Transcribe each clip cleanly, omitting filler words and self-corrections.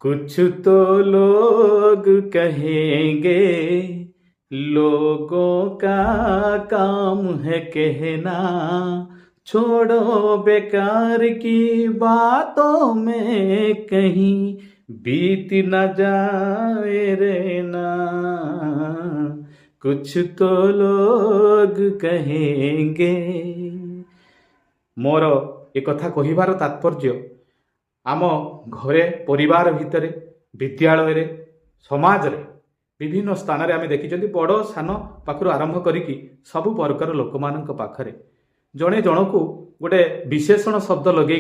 कुछ तो लोग कहेंगे, लोगों का काम है कहना। छोड़ो बेकार की बातों में कहीं बीत न जाए रहना। कुछ तो लोग कहेंगे। मोर ए कथा कहिबार तात्पर्य आम घरे परिवार भितर विद्यालय समाज रे विभिन्न स्थान रे आम देखी बड़ सान पाखु आरंभ करिकी सबु प्रकार लोक मान पाखरे जड़े जन को गोटे विशेषण शब्द लगे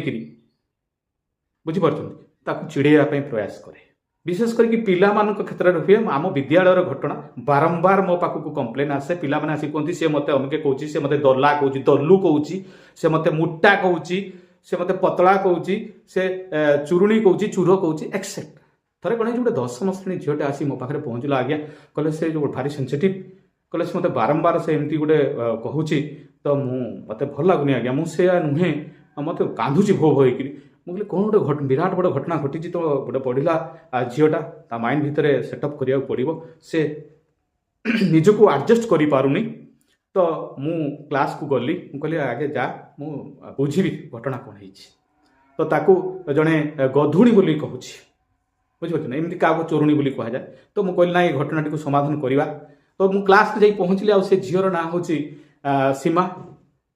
बुझीपार चिड़ेवाई प्रयास करे। विशेष करके पिला मान क्षेत्र में हुए आम विद्यालय घटना बारंबार मो पाखक कंप्लेन आसे। पिला माने आसी कहती सी मत अमके कौच से मत दला कौच दलु कौच से मत मुटा कौच से मत पतला कौच से चुरुणी कौच चूर कौच एक्सेप्ट। थे कौन गोटे 10म श्रेणी झीटे आसी मो पाखे पहुँचला आज्ञा कहले से जो भारी सेनसिटिव कहले से मत बारंबार से एमती गोटे कहूँ तो मत भल लगुनि आज्ञा मुझे नुहे मत कांदुची भो भो होकर मुझे कौन गोटे विराट बड़ घटना घटी तो गोटे पढ़ला झीटा माइंड भितर सेटअप करा पड़ो से निजक आडजस्ट कर पारुनी। तो मु क्लास को गली कहली आगे जा मु बुझी घटना कौन है तो ताकू जड़े गधुणी बोली कहूँ बुझीपार एमती क्या चोरुणी बोली कह जाए। तो मुझे कहली ना ये घटना टी समाधान करवा। तो मु क्लास जा पहुँचली आउ से झीर ना हूँ सीमा।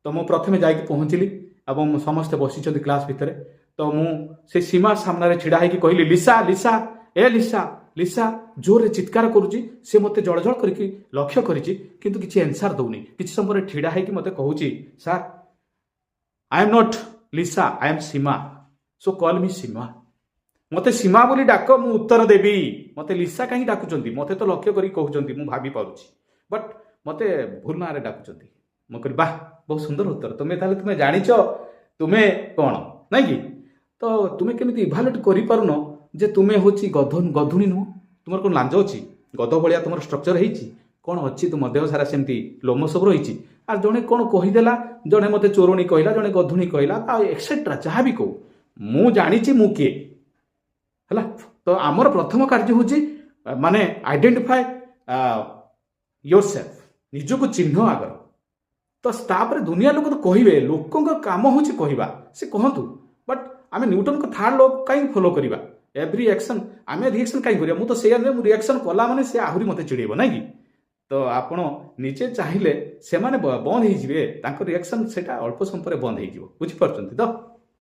तो मु प्रथमे जा पहुँचली और समस्ते बसी क्लास भितर। तो से सीमा सामने छिड़ा होगी कहली लिसा लिसा ए लिसा लिसा जोर चित्कार करुच्ची से मत जड़जड़ करके लक्ष्य करिछि किंतु किसी आंसर दौनी। किसी समय ठिड़ा होगी मत कहूँ sir I am not Lisa I am Seema so call me Seema. मते सीमा बोली डाक मु उत्तर देवी। मते लिसा कहीं डाकुचंती मते तो लक्ष्य करी कहउचंती मु भाबी पारुछि बट मते भूल ना रे डाकुचंती। मु कहली वाह बहुत सुंदर उत्तर तुम्हें ताले तुम्हें जानिछ तुम्हें कौन नहीं कि तो तुम्हें केमिति इभालुएट करि पारुनो जे तुम्हें होची गधुणी नुह तुमर कोन लांज अछि गध भलिया तुमर स्ट्रक्चर हेछि कौन अच्छी तुम देह सारा सेमती लोम सब रही आर जड़े कौन कहीदेला जड़े मत चोरुणी कहला जड़े गधुणी कहला एक्सेट्रा जहाँ भी कहू मु जानी मु किए है। तो आमर प्रथम कार्य हूँ माने आइडेंटिफाए योरसेल्फ निजको चिन्ह आगर। तो तापर दुनिया लोक तो कहे लोकों काम हूँ कहवा से कहतु बट आम न्यूटन को थर्ड लॉ कहीं फॉलो करवा एवरी एक्शन आम रिएक्शन कहीं करा मुझे से रिएक्शन कला माने से आहरी मत चिड़ेब ना कि। तो आपण निजे चाहिए से बंद हो रिएक्शन से अल्प समय बंद हो बुझीपार तो।